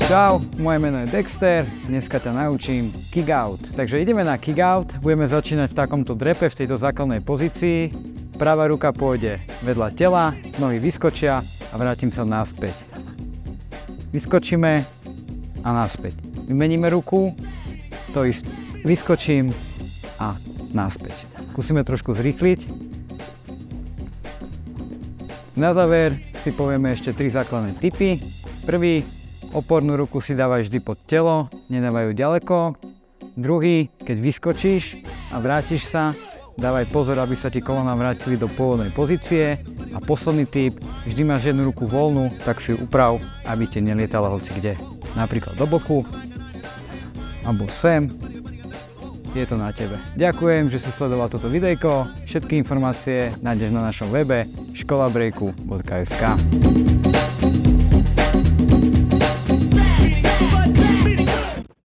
Čau, moje meno je Dexter, dneska ťa naučím kick out. Takže ideme na kick out, budeme začínať v takomto drepe, v tejto základnej pozícii. Pravá ruka pôjde vedľa tela, nohy vyskočia a vrátim sa naspäť. Vyskočíme a naspäť. Vymeníme ruku, to isté. Vyskočím a naspäť. Skúsime trošku zrýchliť. Na záver si povieme ešte 3 základné tipy. Prvý, opornú ruku si dávaj vždy pod telo, nedávaj ju ďaleko. Druhý, keď vyskočíš a vrátiš sa, dávaj pozor, aby sa ti kolena vrátili do pôvodnej pozície. A posledný tip, vždy máš jednu ruku voľnú, tak si ju uprav, aby ti nelietala hoci kde. Napríklad do boku, alebo sem. Je to na tebe. Ďakujem, že si sledoval toto videjko. Všetky informácie nájdeš na našom webe školabreaku.sk.